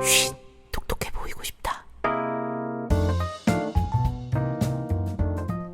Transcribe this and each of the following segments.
쉿, 똑똑해 보이고 싶다.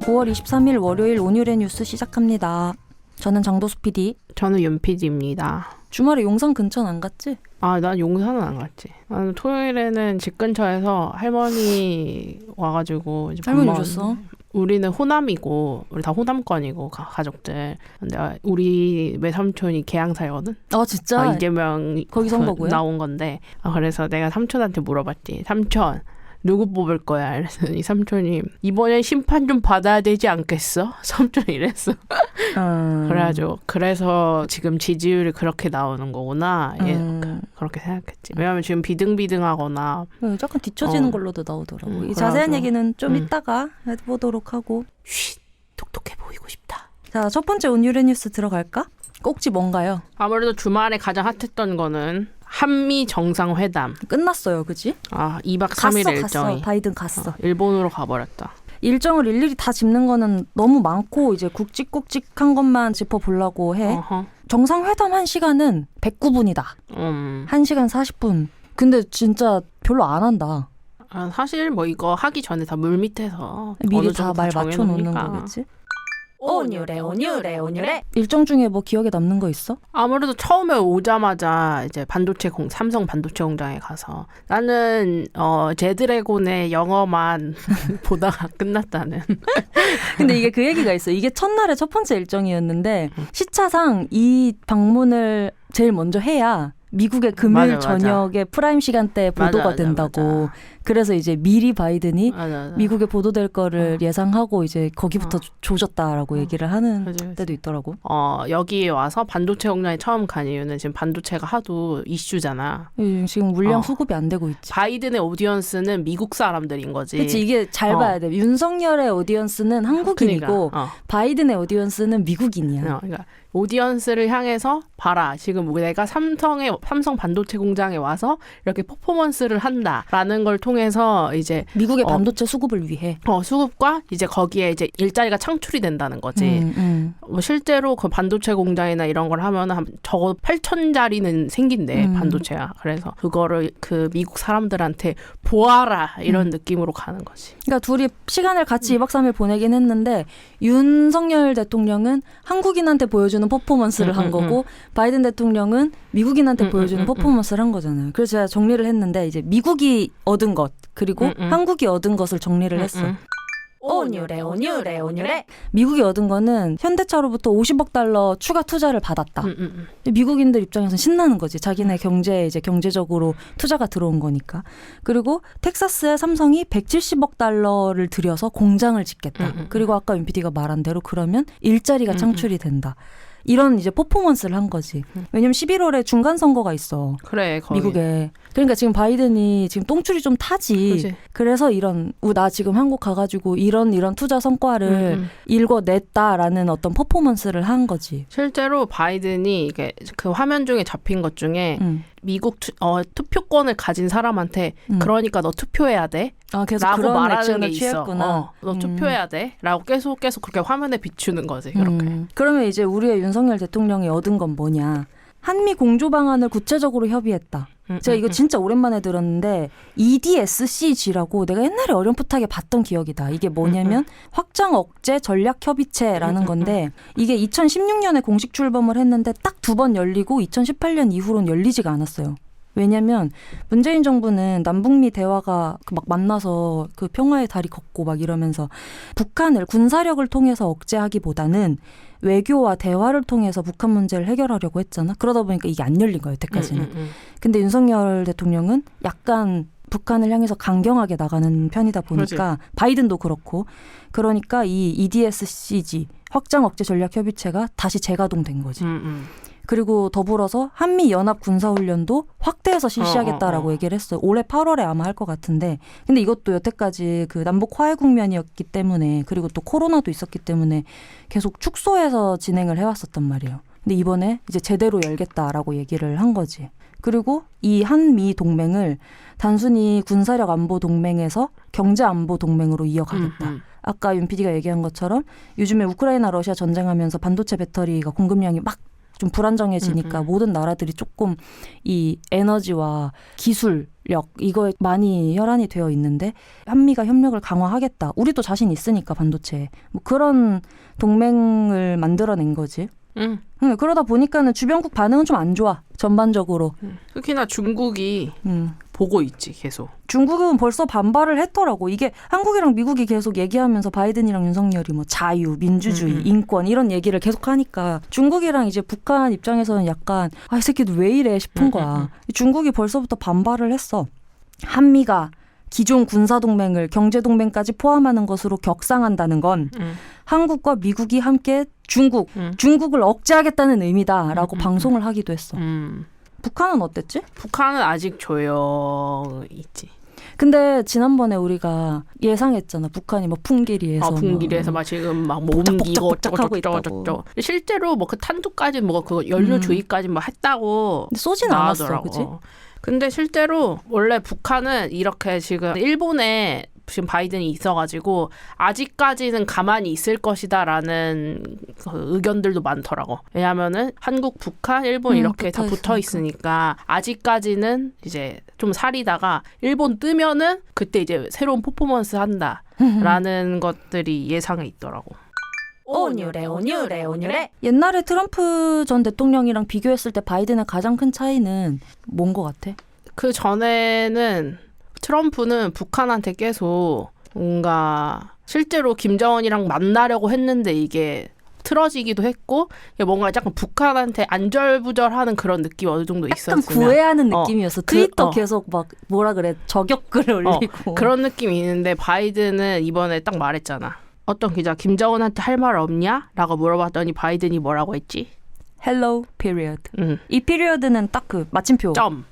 5월 23일 월요일 온유의 뉴스 시작합니다. 저는 장도수 PD. 저는 윤 PD입니다. 주말에 용산 근처는 안 갔지? 아, 난 용산은 안 갔지. 나는 토요일에는 집 근처에서 할머니 와가지고 이제 할머니 오셨어? 우리는 호남이고 우리 다 호남권이고 가족들. 근데 우리 외삼촌이 계양 살거든. 아 진짜? 이재명 거기 선거구요? 나온 건데. 그래서 내가 삼촌한테 물어봤지. 삼촌 누구 뽑을 거야? 이랬더니 삼촌이 이번엔 심판 좀 받아야 되지 않겠어? 삼촌이 이랬어. 그래가지고 그래서 지금 지지율이 그렇게 나오는 거구나. 그렇게 생각했지. 왜냐면 지금 비등비등하거나 약간 뒤처지는 걸로도 나오더라고. 이 그래서. 자세한 얘기는 좀 이따가 해보도록 하고. 쉿, 똑똑해 보이고 싶다. 자, 첫 번째 온유의 뉴스 들어갈까? 꼭지 뭔가요? 아무래도 주말에 가장 핫했던 거는 한미 정상회담. 끝났어요, 그지? 2박 3일 일정이. 갔어. 바이든 갔어. 일본으로 가버렸다. 일정을 일일이 다 짚는 거는 너무 많고 이제 굵직굵직한 것만 짚어보려고 해. 어허. 정상회담 한 시간은 109분이다. 1시간 40분. 근데 진짜 별로 안 한다. 사실 뭐 이거 하기 전에 다 물밑에서 미리 어느 다 정도 말 맞춰놓는 정해놓으니까. 거겠지? 온유래. 일정 중에 뭐 기억에 남는 거 있어? 아무래도 처음에 오자마자 이제 삼성 반도체 공장에 가서 나는 제드래곤의 영어만 보다가 끝났다는. 근데 이게 그 얘기가 있어. 이게 첫날의 첫 번째 일정이었는데 시차상 이 방문을 제일 먼저 해야 미국의 금요일 맞아. 저녁에 프라임 시간대에 보도가 맞아. 된다고. 그래서 이제 미리 바이든이 맞아. 미국에 보도될 거를 예상하고 이제 거기부터 조졌다라고 얘기를 하는 그치. 때도 있더라고. 여기에 와서 반도체 공장에 처음 간 이유는 지금 반도체가 하도 이슈잖아. 지금 물량 수급이 안 되고 있지. 바이든의 오디언스는 미국 사람들인 거지. 그치, 이게 잘 봐야 돼. 윤석열의 오디언스는 한국인이고 그러니까, 바이든의 오디언스는 미국인이야. 그러니까 오디언스를 향해서 봐라. 지금 내가 삼성 반도체 공장에 와서 이렇게 퍼포먼스를 한다라는 걸 통해서 이제 미국의 반도체 수급을 위해. 수급과 이제 거기에 이제 일자리가 창출이 된다는 거지. 뭐 실제로 그 반도체 공장이나 이런 걸 하면 적어도 8,000자리는 생긴대 반도체가. 그래서 그거를 그 미국 사람들한테 보아라 이런 느낌으로 가는 거지. 그러니까 둘이 시간을 같이 2박 3일 보내긴 했는데 윤석열 대통령은 한국인한테 보여주는 퍼포먼스를 한 거고 바이든 대통령은 미국인한테 보여주는 퍼포먼스를 한 거잖아요. 그래서 제가 정리를 했는데 이제 미국이 얻은 것 그리고 한국이 얻은 것을 정리를 했어. 온유래. 미국이 얻은 거는 현대차로부터 50억 달러 추가 투자를 받았다. 미국인들 입장에서는 신나는 거지. 자기네 경제에 이제 경제적으로 투자가 들어온 거니까. 그리고 텍사스에 삼성이 170억 달러를 들여서 공장을 짓겠다. 그리고 아까 윤 PD가 말한 대로 그러면 일자리가 창출이 된다. 이런 이제 퍼포먼스를 한 거지. 왜냐면 11월에 중간 선거가 있어. 그래, 거기. 미국에. 그러니까 지금 바이든이 지금 똥줄이 좀 타지. 그치. 그래서 나 지금 한국 가가지고 이런 투자 성과를 읽어냈다라는 어떤 퍼포먼스를 한 거지. 실제로 바이든이 이게 그 화면 중에 잡힌 것 중에 미국 투표권을 가진 사람한테 그러니까 너 투표해야 돼. 계속 라고 그런 말하는 액션을 게 있어. 취했구나. 너 투표해야 돼. 라고 계속 그렇게 화면에 비추는 거지. 그렇게. 그러면 이제 우리의 윤석열 대통령이 얻은 건 뭐냐. 한미 공조 방안을 구체적으로 협의했다. 제가 이거 진짜 오랜만에 들었는데 EDSCG라고 내가 옛날에 어렴풋하게 봤던 기억이다. 이게 뭐냐면 확장 억제 전략 협의체라는 건데 이게 2016년에 공식 출범을 했는데 딱 2번 열리고 2018년 이후로는 열리지가 않았어요. 왜냐면 문재인 정부는 남북미 대화가 막 만나서 그 평화의 다리 걷고 막 이러면서 북한을 군사력을 통해서 억제하기보다는 외교와 대화를 통해서 북한 문제를 해결하려고 했잖아. 그러다 보니까 이게 안 열린 거예요, 여태까지는. 근데 윤석열 대통령은 약간 북한을 향해서 강경하게 나가는 편이다 보니까 그렇지. 바이든도 그렇고 그러니까 이 EDSCG 확장 억제 전략 협의체가 다시 재가동된 거지. 그리고 더불어서 한미연합 군사훈련도 확대해서 실시하겠다라고 얘기를 했어요. 올해 8월에 아마 할 것 같은데. 근데 이것도 여태까지 그 남북 화해 국면이었기 때문에 그리고 또 코로나도 있었기 때문에 계속 축소해서 진행을 해왔었단 말이에요. 근데 이번에 이제 제대로 열겠다라고 얘기를 한 거지. 그리고 이 한미 동맹을 단순히 군사력 안보 동맹에서 경제 안보 동맹으로 이어가겠다. 아까 윤 PD가 얘기한 것처럼 요즘에 우크라이나 러시아 전쟁하면서 반도체 배터리가 공급량이 막 좀 불안정해지니까 모든 나라들이 조금 이 에너지와 기술 이거에 많이 혈안이 되어 있는데 한미가 협력을 강화하겠다. 우리도 자신 있으니까 반도체에. 뭐 그런 동맹을 만들어낸 거지. 그러다 보니까는 주변국 반응은 좀 안 좋아. 전반적으로. 특히나 중국이 보고 있지 계속. 중국은 벌써 반발을 했더라고. 이게 한국이랑 미국이 계속 얘기하면서 바이든이랑 윤석열이 뭐 자유, 민주주의, 인권 이런 얘기를 계속 하니까 중국이랑 이제 북한 입장에서는 약간 이 새끼들 왜 이래 싶은 거야. 중국이 벌써부터 반발을 했어. 한미가 기존 군사동맹을 경제동맹까지 포함하는 것으로 격상한다는 건 한국과 미국이 함께 중국을 억제하겠다는 의미다라고 방송을 하기도 했어. 북한은 어땠지? 북한은 아직 조용히 있지. 근데 지난번에 우리가 예상했잖아. 북한이 뭐 풍계리에서 풍기리에서 막 지금 막 옮기고 어쩌고 실제로 뭐 그 탄두까지 뭐 그 연료 주의까지 뭐 했다고 쏘진 않았어, 그지? 근데 실제로 원래 북한은 이렇게 지금 일본에 지금 바이든이 있어가지고 아직까지는 가만히 있을 것이다라는 그 의견들도 많더라고. 왜냐하면은 한국, 북한, 일본 이렇게 다 붙어 있으니까 아직까지는 이제 좀 살이다가 일본 뜨면은 그때 이제 새로운 퍼포먼스 한다라는 것들이 예상에 있더라고. 온유래. 옛날에 트럼프 전 대통령이랑 비교했을 때 바이든의 가장 큰 차이는 뭔 것 같아? 그 전에는 트럼프는 북한한테 계속 뭔가 실제로 김정은이랑 만나려고 했는데 이게 틀어지기도 했고 뭔가 약간 북한한테 안절부절하는 그런 느낌이 어느 정도 있었으면 약간 구애하는 느낌이었어. 트위터 계속 막 뭐라 그래 저격글 올리고 그런 느낌이 있는데 바이든은 이번에 딱 말했잖아. 어떤 기자 김정은한테 할 말 없냐? 라고 물어봤더니 바이든이 뭐라고 했지? Hello, period. 이 period는 딱 그 마침표. 점.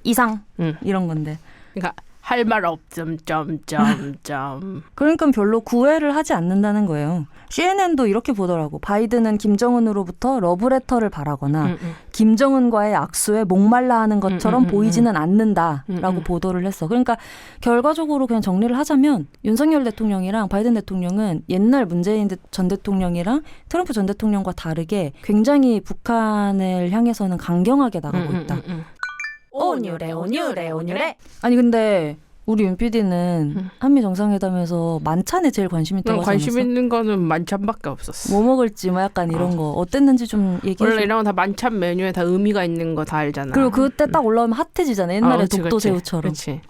이상. 이런 건데. 그러니까 할 말 없음. 점. 그러니까 별로 구애를 하지 않는다는 거예요. CNN도 이렇게 보더라고. 바이든은 김정은으로부터 러브레터를 바라거나 김정은과의 악수에 목말라 하는 것처럼 보이지는 않는다라고 보도를 했어. 그러니까 결과적으로 그냥 정리를 하자면 윤석열 대통령이랑 바이든 대통령은 옛날 문재인 전 대통령이랑 트럼프 전 대통령과 다르게 굉장히 북한을 향해서는 강경하게 나가고 있다. 온유래. 아니 근데 우리 윤 PD는 한미 정상회담에서 만찬에 제일 관심 있다고 하지 않았어? 관심 있는 거는 만찬밖에 없었어. 뭐 먹을지 뭐 약간 이런 거 어땠는지 좀 얘기해. 원래 이런 거 다 만찬 메뉴에 다 의미가 있는 거 다 알잖아. 그리고 그때 딱 올라오면 핫해지잖아. 옛날에 그치, 독도새우처럼. 그렇지.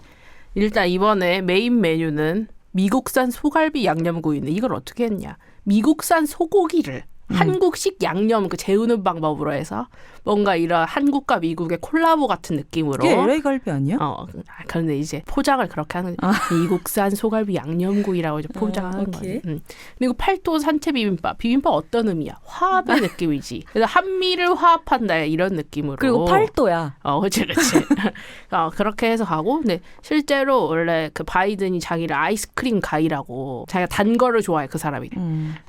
일단 이번에 메인 메뉴는 미국산 소갈비 양념구이인데 이걸 어떻게 했냐. 미국산 소고기를 한국식 양념 그 재우는 방법으로 해서 뭔가 이런 한국과 미국의 콜라보 같은 느낌으로. 이게 LA 갈비 아니야? 그런데 이제 포장을 그렇게 하는 미국산 소갈비 양념구이라고 이제 포장하는 거지. 그리고 팔도 산채 비빔밥 어떤 의미야? 화합의 느낌이지. 그래서 한미를 화합한다 이런 느낌으로. 그리고 팔도야. 그렇지. 그렇게 해서 가고, 근데 실제로 원래 그 바이든이 자기를 아이스크림 가이라고 자기가 단 거를 좋아해 그 사람이.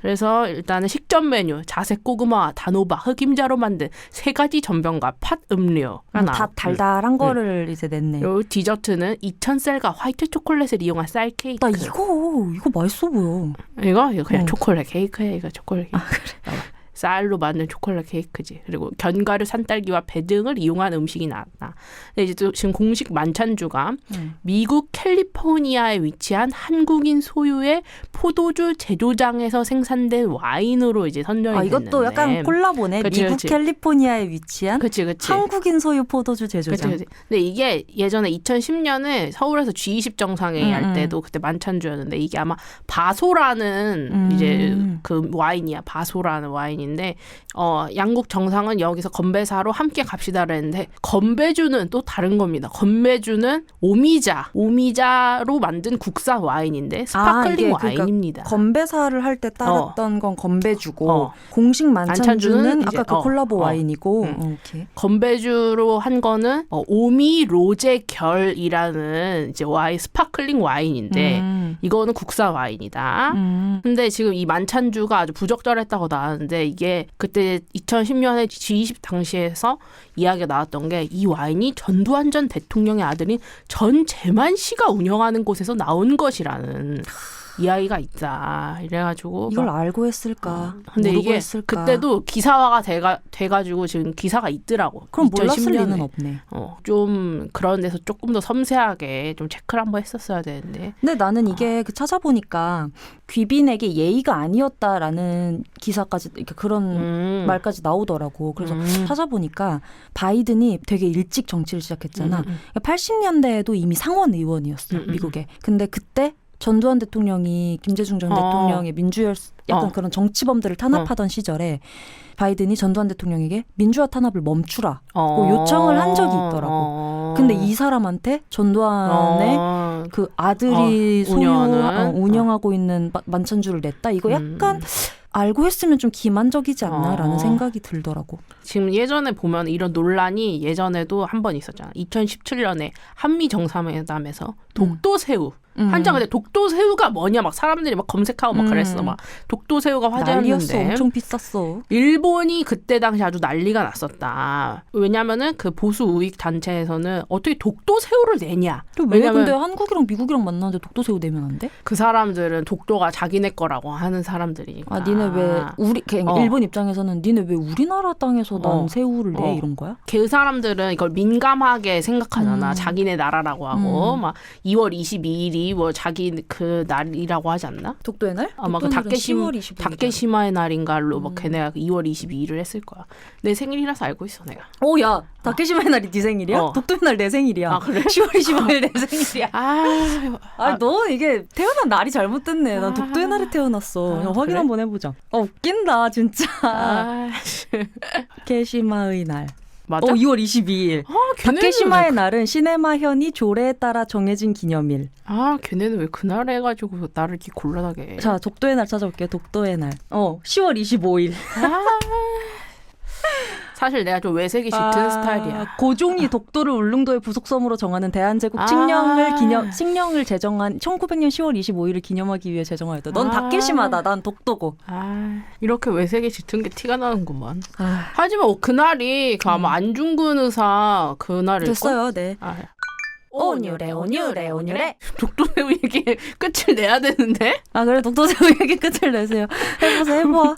그래서 일단은 식전 메뉴 자색 고구마, 단호박, 흑임자로 만든 3가지 전병과 팥 음료가 나와. 다 달달한 거를 이제 냈네. 그리고 디저트는 2000셀과 화이트 초콜릿을 이용한 쌀 케이크. 나 이거 맛있어 보여. 이거 그냥 초콜릿 케이크야. 이거 초콜릿 케이크. 그래. 쌀로 만든 초콜릿 케이크지. 그리고 견과류, 산딸기와 배 등을 이용한 음식이 나왔다. 근데 이제 또 지금 공식 만찬주가 미국 캘리포니아에 위치한 한국인 소유의 포도주 제조장에서 생산된 와인으로 이제 선정이 됐는데. 이것도 약간 콜라보네. 미국 캘리포니아에 위치한 한국인 소유 포도주 제조장. 그치. 근데 이게 예전에 2010년에 서울에서 G20 정상회의 할 때도 그때 만찬주였는데 이게 아마 바소라는 이제 그 와인이야. 바소라는 와인인데 양국 정상은 여기서 건배사로 함께 갑시다 그랬는데 건배주는 또 다른 겁니다. 건배주는 오미자로 만든 국산 와인인데 스파클링 와인입니다. 그러니까 건배사를 할 때 따랐던 건 건배주고 공식 만찬주는 아까 그 콜라보 와인이고 오케이. 건배주로 한 거는 오미 로제 결이라는 이제 와인 스파클링 와인인데 이거는 국산 와인이다. 근데 지금 이 만찬주가 아주 부적절했다고 나왔는데 이게 그때 2010년에 G20 당시에서 이야기가 나왔던 게 이 와인이 전두환 전 대통령의 아들인 전 재만 씨가 운영하는 곳에서 나온 것이라는 이야기가 있다. 이래가지고 이걸 막, 알고 했을까? 근데 모르고 이게 했을까? 그때도 기사화가 돼가지고 지금 기사가 있더라고. 그럼 몰랐을 2010년에. 리는 없네. 좀 그런 데서 조금 더 섬세하게 좀 체크를 한번 했었어야 되는데. 근데 나는 이게 그 찾아보니까 귀빈에게 예의가 아니었다라는 기사까지 이렇게 그런 말까지 나오더라고. 그래서 찾아보니까 바이든이 되게 일찍 정치를 시작했잖아. 80년대에도 이미 상원 의원이었어, 미국에. 근데 그때 전두환 대통령이 김대중 전 대통령의 민주열 약간 그런 정치범들을 탄압하던 시절에 바이든이 전두환 대통령에게 민주화 탄압을 멈추라고 요청을 한 적이 있더라고. 근데 이 사람한테 전두환의 그 아들이 운영하고 있는 만찬주를 냈다. 이거 약간 알고 했으면 좀 기만적이지 않나라는 생각이 들더라고. 지금 예전에 보면 이런 논란이 예전에도 한 번 있었잖아. 2017년에 한미 정상회담에서 독도새우 한자 근데 독도새우가 뭐냐 막 사람들이 막 검색하고 막 그랬어. 막 독도새우가 화제였는데 난리였어. 엄청 비쌌어. 일본이 그때 당시 아주 난리가 났었다. 왜냐면은 그 보수 우익 단체에서는 어떻게 독도새우를 내냐. 왜 근데 한국이랑 미국이랑 만나는데 독도새우 내면 안 돼? 그 사람들은 독도가 자기네 거라고 하는 사람들이니까. 아, 니네 왜 일본 입장에서는 니네 왜 우리나라 땅에서 난 새우를 내 이런 거야? 그 사람들은 이걸 민감하게 생각하잖아. 자기네 나라라고 하고 막 2월 22일이 뭐 자기 그 날이라고 하지 않나? 독도의 날? 아마 그 다케시마의 날인가로 막 걔네가 2월 22일을 했을 거야. 내 생일이라서 알고 있어 내가. 오, 야, 다케시마의 날이 네 생일이야? 독도의 날 내 생일이야. 아, 그래? 10월 25일 내 생일이야. 너 이게 태어난 날이 잘못됐네. 난 독도의 날에 태어났어. 그냥 확인 그래? 한번 해보자. 웃긴다 진짜. 다케시마의 날. 맞아? 2월 22일. 다케시마의 날은 시네마현이 조례에 따라 정해진 기념일. 걔네는 왜 그날 해가지고 나를 이렇게 곤란하게 해. 자, 독도의 날 찾아볼게요. 독도의 날. 10월 25일. 사실 내가 좀 외색이 짙은 스타일이야. 고종이 독도를 울릉도의 부속섬으로 정하는 대한제국 칙령을 제정한 1900년 10월 25일을 기념하기 위해 제정하였다. 넌 다케시마다, 난 독도고. 이렇게 외색이 짙은 게 티가 나는구만. 하지만 그날이 아마 안중근 의사 그날일걸? 됐어요, 네. 온유래. 독도새우 얘기 끝을 내야 되는데? 그래, 독도새우 얘기 끝을 내세요. 해봐.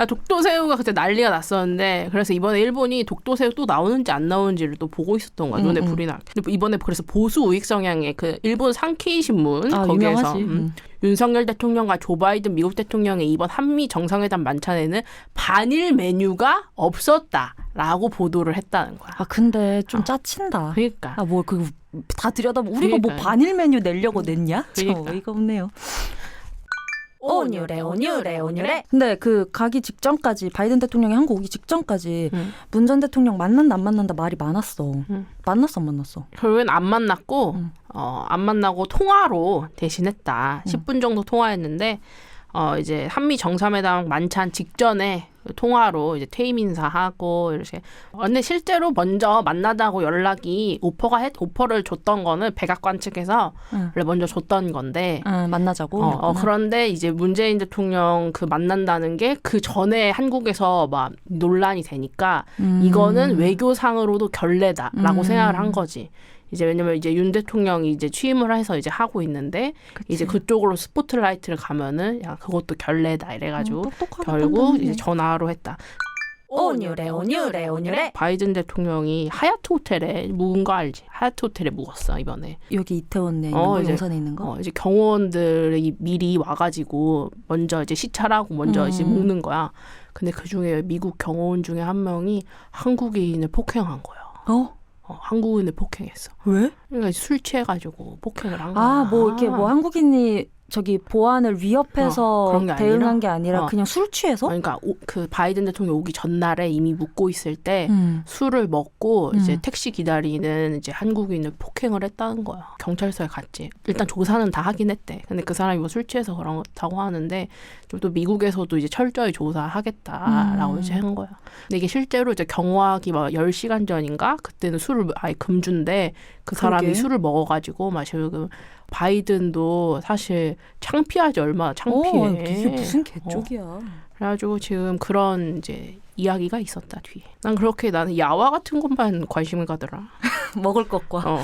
독도새우가 그때 난리가 났었는데 그래서 이번에 일본이 독도새우 또 나오는지 안 나오는지를 또 보고 있었던 거야. 눈에 불이 나. 근데 이번에 그래서 보수 우익 성향의 그 일본 산케이 신문 거기에서 윤석열 대통령과 조 바이든 미국 대통령의 이번 한미 정상회담 만찬에는 반일 메뉴가 없었다라고 보도를 했다는 거야. 근데 좀 짜친다. 그러니까. 다 들여다보면 우리가 뭐 반일 메뉴 내려고 냈냐? 참 어이가 없네요. 온유래. 근데 가기 직전까지 바이든 대통령이 한국 오기 직전까지 문 전 대통령 만난다 안 만난다 말이 많았어. 만났어 안 만났어? 결국엔 안 만났고 안 만나고 통화로 대신했다. 10분 정도 통화했는데 이제 한미 정상회담 만찬 직전에 통화로 이제 퇴임 인사하고 이렇게. 근데 실제로 먼저 만나다고 연락이 오퍼를 줬던 거는 백악관 측에서 원래 먼저 줬던 건데. 만나자고. 그런데 이제 문재인 대통령 만난다는 게 그 전에 한국에서 막 논란이 되니까 이거는 외교상으로도 결례다라고 생각을 한 거지. 이제 왜냐면 이제 윤 대통령이 이제 취임을 해서 이제 하고 있는데 이제 그쪽으로 스포트라이트를 가면은 야 그것도 결례다 이래가지고 결국 이제 전화로 했다. 온유래. 바이든 대통령이 하얏트 호텔에 묵은 거 알지? 하얏트 호텔에 묵었어 이번에. 여기 이태원에 있는 거, 용산에 있는 거? 이제 경호원들이 미리 와가지고 먼저 이제 시찰하고 먼저 이제 묵는 거야. 근데 그 중에 미국 경호원 중에 한 명이 한국인을 폭행한 거야. 한국인을 폭행했어. 왜? 그러니까 술 취해가지고 폭행을 한 거야. 이렇게 한국인이 보안을 위협해서 그런 게 대응한 게 아니라 그냥 술 취해서? 그러니까 그 바이든 대통령 오기 전날에 이미 묵고 있을 때 술을 먹고 이제 택시 기다리는 이제 한국인을 폭행을 했다는 거야. 경찰서에 갔지. 일단 조사는 다 하긴 했대. 근데 그 사람이 술 취해서 그렇다고 하는데 좀 또 미국에서도 이제 철저히 조사하겠다라고 이제 한 거야. 근데 이게 실제로 이제 경호하기 막 10시간 전인가 그때는 술을 아예 금주인데 그 사람이 그러게. 술을 먹어가지고 마시고. 바이든도 사실 창피하지 얼마나 창피해. 이게 무슨 개쪽이야. 그래가지고 지금 그런 이제 이야기가 있었다 뒤에. 나는 야화 같은 것만 관심이 가더라. 먹을 것과.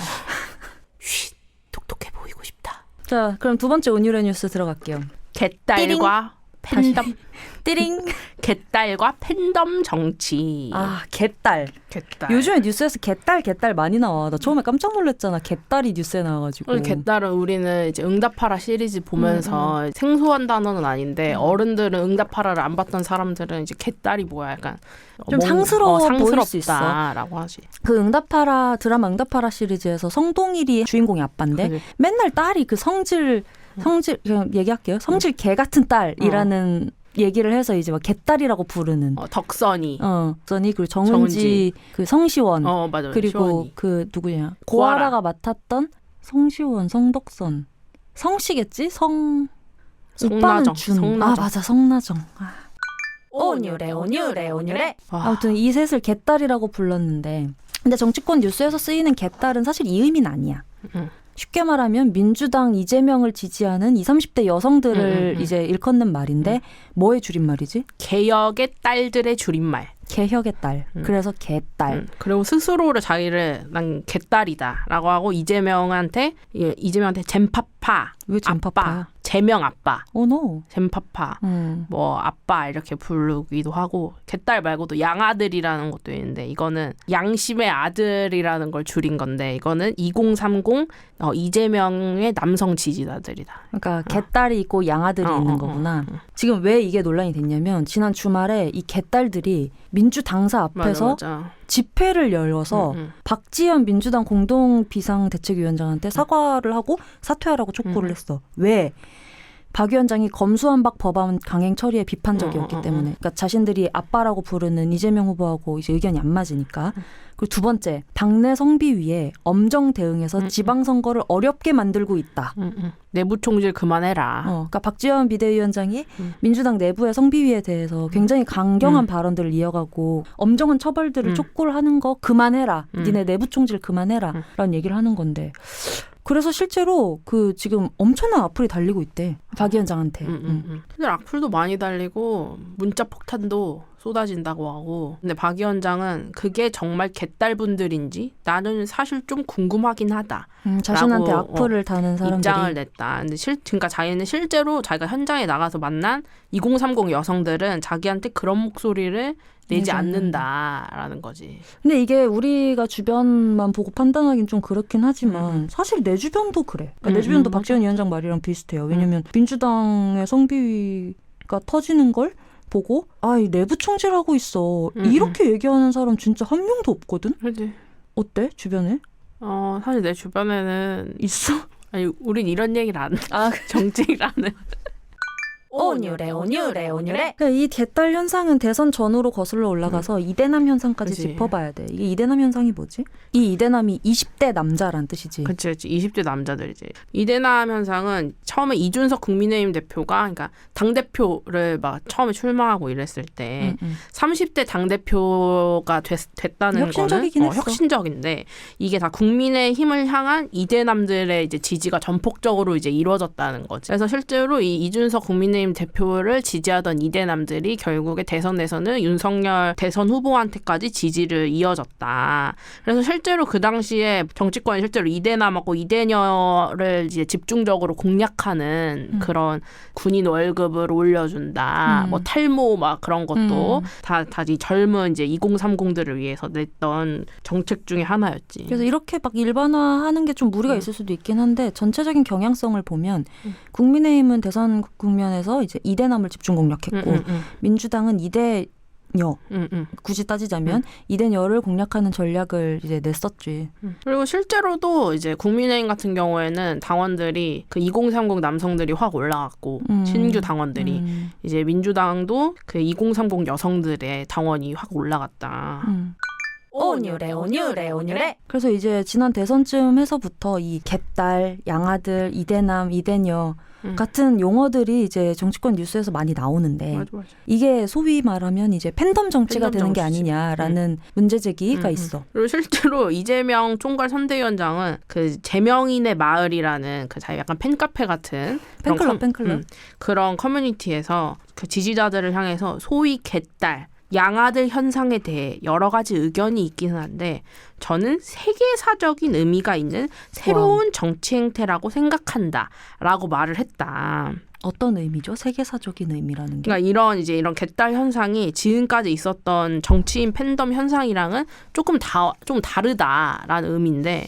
똑똑해 보이고 싶다. 자, 그럼 두 번째 온유래 뉴스 들어갈게요. 개딸과 팬덤. 띠링. 개딸과 팬덤 정치. 아, 개딸. 개딸. 요즘에 뉴스에서 개딸 많이 나와. 나 처음에 깜짝 놀랐잖아. 개딸이 뉴스에 나와가지고. 개딸은 우리는 이제 응답하라 시리즈 보면서 생소한 단어는 아닌데 어른들은 응답하라를 안 봤던 사람들은 이제 개딸이 뭐야 약간 좀 상스러워 보일 수 있어. 상스럽다라고 하지. 그 드라마 응답하라 시리즈에서 성동일이 주인공이 아빠인데 그래. 맨날 딸이 그 성질 그냥 얘기할게요. 성질 개 같은 딸이라는 얘기를 해서 이제 막 개딸이라고 부르는. 덕선이. 덕선이 그리고 정은지 그 성시원. 맞아. 그리고 시원이. 그 누구냐 고아라가 맡았던 성시원, 성덕선, 성씨겠지? 오빠는 준. 성나정. 아 맞아 성나정. 온유래. 아무튼 이 셋을 개딸이라고 불렀는데 근데 정치권 뉴스에서 쓰이는 개딸은 사실 이 의미는 아니야. 쉽게 말하면 민주당 이재명을 지지하는 20, 30대 여성들을 이제 일컫는 말인데 뭐의 줄임말이지? 개혁의 딸들의 줄임말. 개혁의 딸. 그래서 개딸. 그리고 스스로를 자기를 난 개딸이다라고 하고 이재명한테 잼파파. 왜 잼파파야? 아빠, 제명 아빠. 노. 잼파파. 뭐 아빠 이렇게 부르기도 하고 개딸 말고도 양아들이라는 것도 있는데 이거는 양심의 아들이라는 걸 줄인 건데 이거는 2030 이재명의 남성 지지자들이다. 그러니까 개딸이 있고 양아들이 있는 거구나. 지금 왜 이게 논란이 됐냐면 지난 주말에 이 개딸들이 민주당사 앞에서 맞아. 집회를 열어서 박지원 민주당 공동비상대책위원장한테 사과를 하고 사퇴하라고 촉구를 했어. 왜? 박 위원장이 검수완박 법안 강행 처리에 비판적이었기 때문에. 그러니까 자신들이 아빠라고 부르는 이재명 후보하고 이제 의견이 안 맞으니까. 그리고 두 번째, 당내 성비위에 엄정 대응해서 지방선거를 어렵게 만들고 있다. 내부 총질 그만해라. 그러니까 박지원 비대위원장이 민주당 내부의 성비위에 대해서 굉장히 강경한 발언들을 이어가고 엄정한 처벌들을 촉구를 하는 거 그만해라. 니네 내부 총질 그만해라. 라는 얘기를 하는 건데. 그래서 실제로 그 지금 엄청난 악플이 달리고 있대. 박 위원장한테. 근데 악플도 많이 달리고 문자 폭탄도 쏟아진다고 하고. 근데 박 위원장은 그게 정말 개딸분들인지 나는 사실 좀 궁금하긴 하다. 자신한테 악플을 다는 사람들이. 입장을 냈다. 근데 그러니까 자기는 실제로 자기가 현장에 나가서 만난 2030 여성들은 자기한테 그런 목소리를 내지 않는다라는 거지. 근데 이게 우리가 주변만 보고 판단하기는 좀 그렇긴 하지만 사실 내 주변도 그래. 그러니까 내 주변도 박지원 위원장 말이랑 비슷해요. 왜냐면 민주당의 성비위가 터지는 걸 보고 이 내부 총질하고 있어. 이렇게 얘기하는 사람 진짜 한 명도 없거든. 그렇지. 어때? 주변에? 사실 내 주변에는 있어? 아니 우린 이런 얘기를 안 해. 정치를 안 해. 온유래. 그러니까 이 개딸 현상은 대선 전후로 거슬러 올라가서 이대남 현상까지 그치. 짚어봐야 돼. 이게 이대남 현상이 뭐지? 이 이대남이 20대 남자란 뜻이지. 그치. 20대 남자들이지. 이대남 현상은 처음에 이준석 국민의힘 대표가 그러니까 당대표를 막 처음에 출마하고 이랬을 때 30대 당대표가 됐다는 혁신적이긴 거는 했어. 혁신적인데 이게 다 국민의힘을 향한 이대남들의 이제 지지가 전폭적으로 이제 이루어졌다는 거지. 그래서 실제로 이 이준석 국민의힘 대표를 지지하던 이대남들이 결국에 대선에서는 윤석열 대선 후보한테까지 지지를 이어졌다. 그래서 실제로 그 당시에 정치권이 실제로 이대남하고 이대녀를 이제 집중적으로 공략하는 그런 군인 월급을 올려준다. 뭐 탈모 막 그런 것도 다 이 젊은 이제 2030들을 위해서 냈던 정책 중에 하나였지. 그래서 이렇게 막 일반화하는 게 좀 무리가 있을 수도 있긴 한데 전체적인 경향성을 보면 국민의힘은 대선 국면에서 이제 이대남을 집중 공략했고 민주당은 이대녀 굳이 따지자면 이대녀를 공략하는 전략을 이제 냈었지. 그리고 실제로도 이제 국민의힘 같은 경우에는 당원들이 그 2030 남성들이 확 올라갔고 신규 당원들이 이제 민주당도 그 2030 여성들의 당원이 확 올라갔다. 온유래. 그래서 이제 지난 대선쯤 해서부터 이 개딸, 양아들, 이대남, 이대녀 같은 용어들이 이제 정치권 뉴스에서 많이 나오는데 맞아. 이게 소위 말하면 이제 팬덤 정치가 팬덤 되는 게 정치지. 아니냐라는 문제 제기가 있어. 그리고 실제로 이재명 총괄 선대위원장은 그 제명인의 마을이라는 그 자기 약간 팬카페 같은 팬클럽. 그런 커뮤니티에서 그 지지자들을 향해서 소위 개딸 양아들 현상에 대해 여러 가지 의견이 있기는 한데 저는 세계사적인 의미가 있는 새로운 정치 행태라고 생각한다라고 말을 했다. 어떤 의미죠? 세계사적인 의미라는 게. 그러니까 이런 개딸 현상이 지금까지 있었던 정치인 팬덤 현상이랑은 좀 다르다라는 의미인데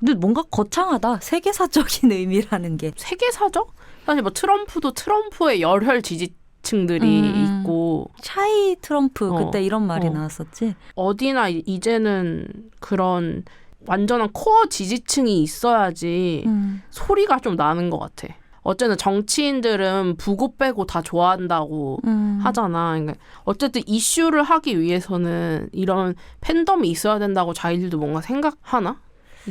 근데 뭔가 거창하다. 세계사적인 의미라는 게. 세계사적? 사실 뭐 트럼프도 트럼프의 열혈 지지층들이 있고 차이 트럼프 그때 이런 말이 나왔었지. 어디나 이제는 그런 완전한 코어 지지층이 있어야지 소리가 좀 나는 것 같아. 어쨌든 정치인들은 부고 빼고 다 좋아한다고 하잖아. 그러니까 어쨌든 이슈를 하기 위해서는 이런 팬덤이 있어야 된다고 자기들도 뭔가 생각하나?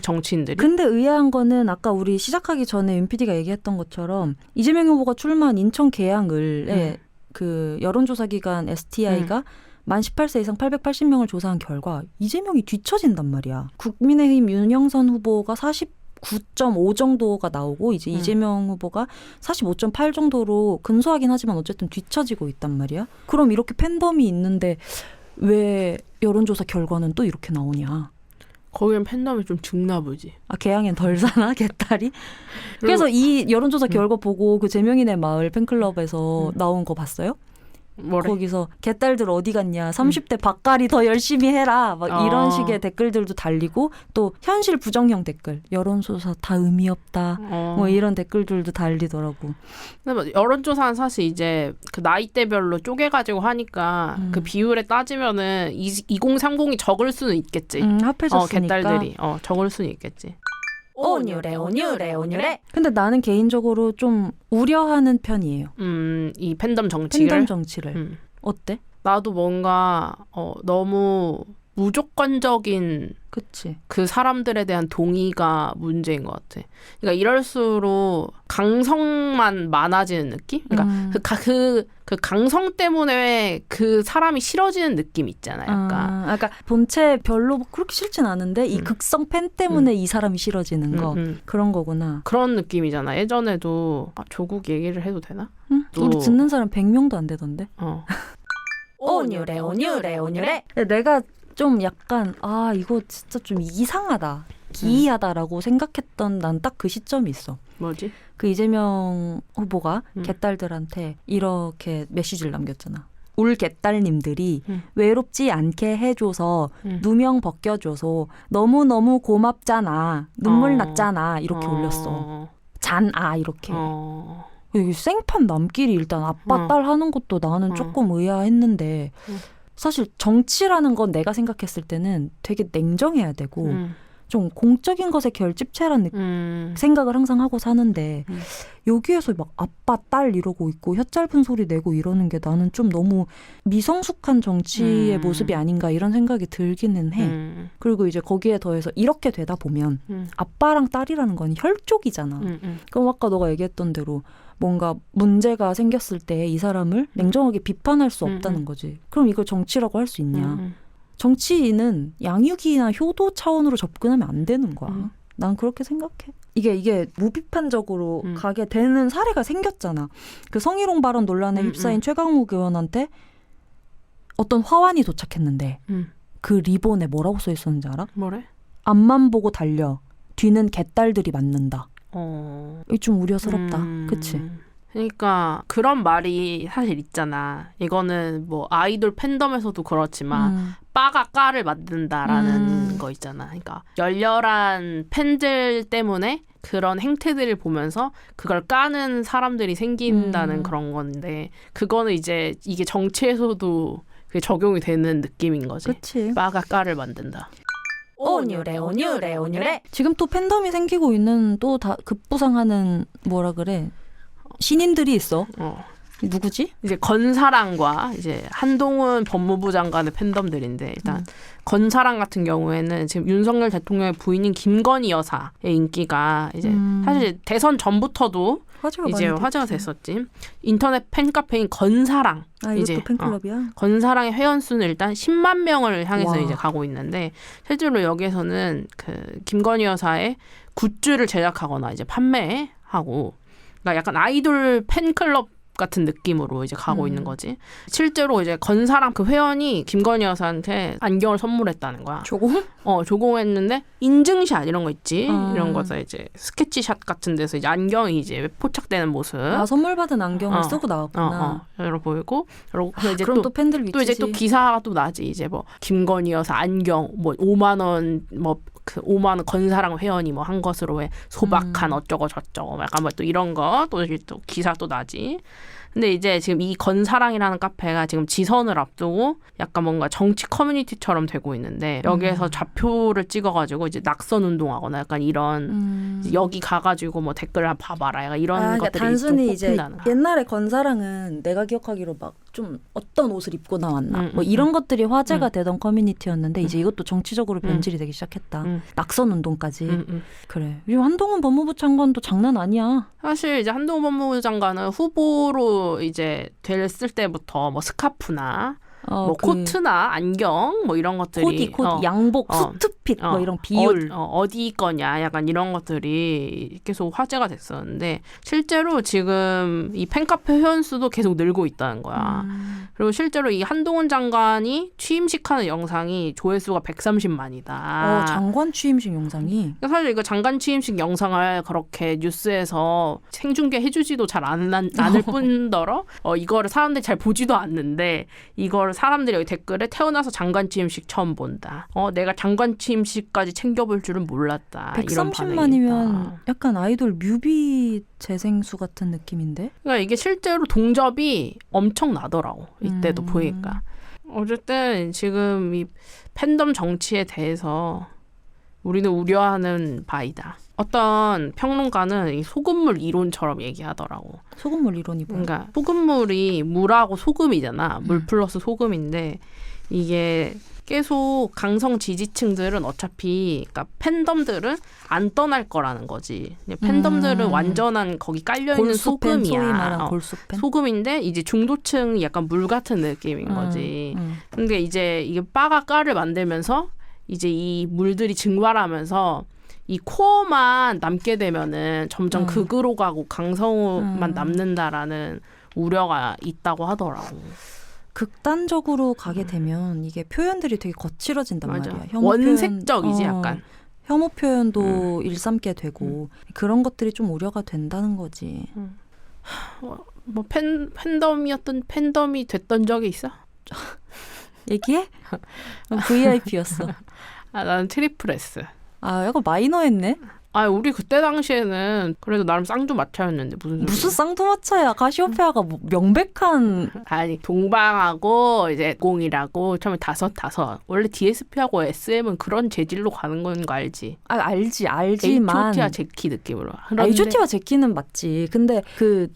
정치인들이? 근데 의아한 거는 아까 우리 시작하기 전에 윤 PD가 얘기했던 것처럼 이재명 후보가 출마한 인천 계양을의 그 여론조사 기관 STI가 만 18세 이상 880명을 조사한 결과 이재명이 뒤처진단 말이야. 국민의힘 윤영선 후보가 49.5 정도가 나오고 이제 이재명 후보가 45.8 정도로 근소하긴 하지만 어쨌든 뒤처지고 있단 말이야. 그럼 이렇게 팬덤이 있는데 왜 여론조사 결과는 또 이렇게 나오냐. 거기는 팬덤이 좀 죽나 보지. 아, 개양엔 덜 사나? 개딸이? 그래서 이 여론조사 결과 보고 그 재명인의 마을 팬클럽에서 나온 거 봤어요? 뭐래? 거기서 개딸들 어디 갔냐? 30대 밥갈이 더 열심히 해라. 막 이런 식의 댓글들도 달리고 또 현실 부정형 댓글. 여론조사 다 의미 없다. 뭐 이런 댓글들도 달리더라고. 근데 뭐 여론조사는 사실 이제 그 나이대별로 쪼개가지고 하니까 그 비율에 따지면은 2030이 적을 수는 있겠지. 합해졌으니까. 개딸들이 적을 수는 있겠지. 온유래. 근데 나는 개인적으로 좀 우려하는 편이에요. 이 팬덤 정치를. 팬덤 정치를. 어때? 나도 뭔가 너무 무조건적인 그치. 그 사람들에 대한 동의가 문제인 것 같아. 그러니까 이럴수록 강성만 많아지는 느낌? 그러니까 그 강성 때문에 그 사람이 싫어지는 느낌 있잖아, 약간. 그러니까 본체 별로 그렇게 싫진 않은데 이 극성 팬 때문에 이 사람이 싫어지는 거 그런 거구나. 그런 느낌이잖아. 예전에도 조국 얘기를 해도 되나? 우리 듣는 사람 100명도 안 되던데. 온유래. 내가 좀 약간 이거 진짜 좀 이상하다. 기이하다라고 생각했던 난 딱 그 시점이 있어. 뭐지? 그 이재명 후보가 개딸들한테 이렇게 메시지를 남겼잖아. 울 개딸님들이 외롭지 않게 해줘서 누명 벗겨줘서 너무너무 고맙잖아. 눈물 났잖아. 이렇게 올렸어. 잔아 이렇게. 이게 생판 남끼리 일단 아빠 딸 하는 것도 나는 조금 의아했는데 사실 정치라는 건 내가 생각했을 때는 되게 냉정해야 되고 좀 공적인 것에 결집체라는 생각을 항상 하고 사는데 여기에서 막 아빠 딸 이러고 있고 혀 짧은 소리 내고 이러는 게 나는 좀 너무 미성숙한 정치의 모습이 아닌가 이런 생각이 들기는 해. 그리고 이제 거기에 더해서 이렇게 되다 보면 아빠랑 딸이라는 건 혈족이잖아. 그럼 아까 너가 얘기했던 대로 뭔가 문제가 생겼을 때 이 사람을 냉정하게 비판할 수 없다는 거지. 그럼 이걸 정치라고 할 수 있냐. 정치인은 양육이나 효도 차원으로 접근하면 안 되는 거야. 난 그렇게 생각해. 이게 무비판적으로 가게 되는 사례가 생겼잖아. 그 성희롱 발언 논란에 휩싸인 최강욱 의원한테 어떤 화환이 도착했는데 그 리본에 뭐라고 써 있었는지 알아? 뭐래? 앞만 보고 달려. 뒤는 개딸들이 맞는다. 이게 좀 우려스럽다. 그치? 그러니까 그런 말이 사실 있잖아. 이거는 뭐 아이돌 팬덤에서도 그렇지만 빠가 까를 만든다라는 거 있잖아. 그러니까 열렬한 팬들 때문에 그런 행태들을 보면서 그걸 까는 사람들이 생긴다는 그런 건데 그거는 이제 이게 정치에서도 그게 적용이 되는 느낌인 거지. 그치. 빠가 까를 만든다. 온유래. 지금 또 팬덤이 생기고 있는 또 다 급부상하는 뭐라 그래 신인들이 있어. 누구지? 이제 건사랑과 이제 한동훈 법무부 장관의 팬덤들인데 일단 건사랑 같은 경우에는 지금 윤석열 대통령의 부인인 김건희 여사의 인기가 이제 사실 대선 전부터도 화제가 됐었지. 인터넷 팬카페인 건사랑. 이것도 팬클럽이야? 건사랑의 회원수는 일단 10만 명을 향해서 와. 이제 가고 있는데 실제로 여기에서는 그 김건희 여사의 굿즈를 제작하거나 이제 판매하고 그러니까 약간 아이돌 팬클럽 같은 느낌으로 이제 가고 있는 거지. 실제로 이제 건사랑 그 회원이 김건희 여사한테 안경을 선물했다는 거야. 조공? 조공했는데 인증샷 이런 거 있지. 이런 거서 이제 스케치샷 같은 데서 이제 안경이 이제 포착되는 모습. 아, 선물 받은 안경을 쓰고 나왔구나. 여러 보이고. 그리고 이제 그럼 또 팬들 미치지. 또 이제 또 기사가 또 나지. 이제 뭐 김건희 여사 안경 뭐 5만 원 뭐 그 5만 원 건사랑 회원이 뭐 한 것으로 왜 소박한 어쩌고 저쩌고 약간 뭐 또 이런 거 또 기사 또 나지. 근데 이제 지금 이 건사랑이라는 카페가 지금 지선을 앞두고 약간 뭔가 정치 커뮤니티처럼 되고 있는데 여기에서 좌표를 찍어가지고 이제 낙선 운동하거나 약간 이런 여기 가가지고 뭐 댓글 봐봐라 약간 이런 그러니까 것들이 단순히 좀 이제 뽑힌다는 거야. 옛날에 건사랑은 내가 기억하기로 막 좀 어떤 옷을 입고 나왔나 뭐 이런 것들이 화제가 되던 커뮤니티였는데 이제 이것도 정치적으로 변질이 되기 시작했다. 낙선 운동까지. 그래. 요즘 한동훈 법무부 장관도 장난 아니야. 사실 이제 한동훈 법무부 장관은 후보로 이제 됐을 때부터 뭐 스카프나 뭐 코트나 안경 뭐 이런 것들이 코디, 양복, 수트핏 뭐 이런 비율 어디 거냐 약간 이런 것들이 계속 화제가 됐었는데 실제로 지금 이 팬카페 회원 수도 계속 늘고 있다는 거야. 그리고 실제로 이 한동훈 장관이 취임식하는 영상이 조회수가 130만이다. 장관 취임식 영상이? 사실 이거 장관 취임식 영상을 그렇게 뉴스에서 생중계 해주지도 잘 않을 뿐더러 이거를 사람들이 잘 보지도 않는데 이걸 사람들이 여기 댓글에 태어나서 장관 취임식 처음 본다. 내가 장관 취임식까지 챙겨볼 줄은 몰랐다. 이런 반응이 130만이면 있다. 약간 아이돌 뮤비 재생수 같은 느낌인데? 그러니까 이게 실제로 동접이 엄청 나더라고. 이때도 보니까. 어쨌든 지금 이 팬덤 정치에 대해서 우리는 우려하는 바이다. 어떤 평론가는 이 소금물 이론처럼 얘기하더라고. 소금물 이론이 뭐야? 그러니까 소금물이 물하고 소금이잖아. 물 플러스 소금인데 이게 계속 강성 지지층들은 어차피 그러니까 팬덤들은 안 떠날 거라는 거지. 팬덤들은 완전한 거기 깔려있는 골수팬, 소위 소금이야. 말하는 골수팬? 소금인데 이제 중도층이 약간 물 같은 느낌인 거지. 근데 이제 이게 바가 가를 만들면서 이제 이 물들이 증발하면서 이 코어만 남게 되면은 점점 극으로 가고 강성만 남는다라는 우려가 있다고 하더라고. 극단적으로 가게 되면 이게 표현들이 되게 거칠어진단 맞아. 말이야. 원색적이지 약간. 혐오 표현도 일삼게 되고 그런 것들이 좀 우려가 된다는 거지. 뭐 팬덤이 됐던 적이 있어? 얘기해? VIP였어. 나는 트리플 S. 약간 마이너했네. 우리 그때 당시에는 그래도 나름 쌍두마차였는데 무슨 쌍두마차야. 카시오페아가 뭐 명백한. 아니 동방하고 이제 공이라고 처음에 다섯 원래 DSP하고 SM은 그런 재질로 가는 건 거 알지? 알지만 H.O.T와 제키 느낌으로. H.O.T와 제키는 맞지. 근데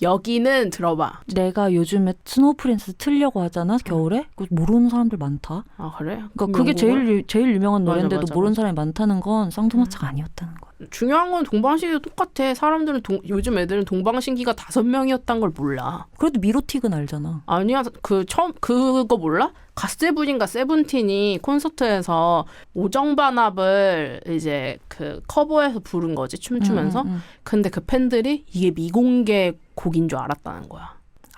여기는 들어봐. 내가 요즘에 스노우 프린스 틀려고 하잖아 겨울에. 모르는 사람들 많다. 그래? 그러니까 그게 제일 유명한 노래인데도 맞아. 모르는 사람이 많다는 건 쌍두마차가 아니었다는 거야. 중요한 건 동방신기도 똑같아. 사람들은 요즘 애들은 동방신기가 5명이었단 걸 몰라. 그래도 미로틱은 알잖아. 아니야. 그거 몰라? 갓세븐인가 세븐틴이 콘서트에서 오정반합을 이제 그 커버해서 부른 거지. 춤추면서. 근데 그 팬들이 이게 미공개 곡인 줄 알았다는 거야.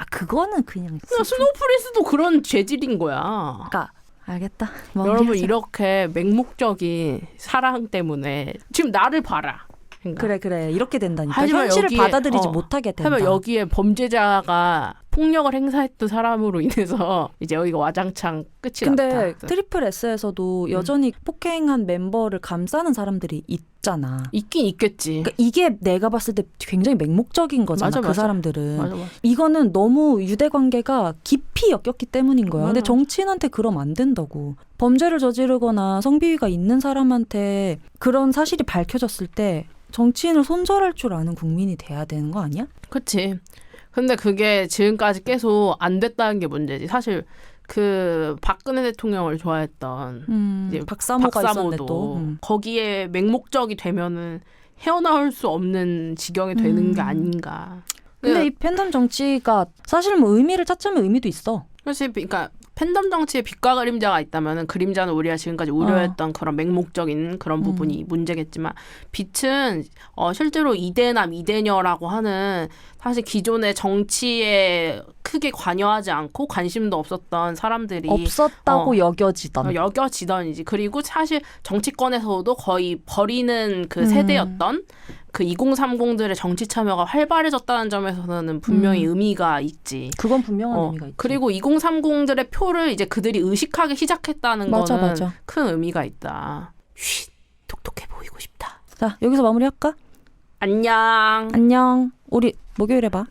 그거는 그냥 스노우 프린스도 그런 재질인 거야. 그러니까 알겠다. 여러분 이렇게 맹목적인 사랑 때문에 지금 나를 봐라. 그러니까. 그래 이렇게 된다니까. 하지만 현실을 여기에, 받아들이지 못하게 된다. 하지만 여기에 범죄자가 폭력을 행사했던 사람으로 인해서 이제 여기가 와장창 끝이 났다. 근데 트리플 S에서도 여전히 폭행한 멤버를 감싸는 사람들이 있잖아. 있긴 있겠지. 그러니까 이게 내가 봤을 때 굉장히 맹목적인 거잖아. 맞아. 사람들은. 맞아. 이거는 너무 유대 관계가 깊이 엮였기 때문인 거야. 맞아. 근데 정치인한테 그러면 안 된다고. 범죄를 저지르거나 성비위가 있는 사람한테 그런 사실이 밝혀졌을 때 정치인을 손절할 줄 아는 국민이 돼야 되는 거 아니야? 그치. 근데 그게 지금까지 계속 안 됐다는 게 문제지. 사실 그 박근혜 대통령을 좋아했던 이제 박사모가 있었네 또. 거기에 맹목적이 되면은 헤어나올 수 없는 지경이 되는 게 아닌가. 근데 이 팬덤 정치가 사실 뭐 의미를 찾자면 의미도 있어. 사실 그러니까 팬덤 정치에 빛과 그림자가 있다면 그림자는 우리가 지금까지 우려했던 그런 맹목적인 그런 부분이 문제겠지만 빛은 실제로 이대남 이대녀라고 하는 사실 기존의 정치에 크게 관여하지 않고 관심도 없었던 사람들이 없었다고 여겨지던. 그리고 사실 정치권에서도 거의 버리는 그 세대였던 그 2030들의 정치 참여가 활발해졌다는 점에서는 분명히 의미가 있지. 그건 분명한 의미가 있지. 그리고 2030들의 표를 이제 그들이 의식하기 시작했다는 거는 큰 의미가 있다. 쉿, 똑똑해 보이고 싶다. 자, 여기서 마무리할까? 안녕. 안녕. 우리 목요일에 봐.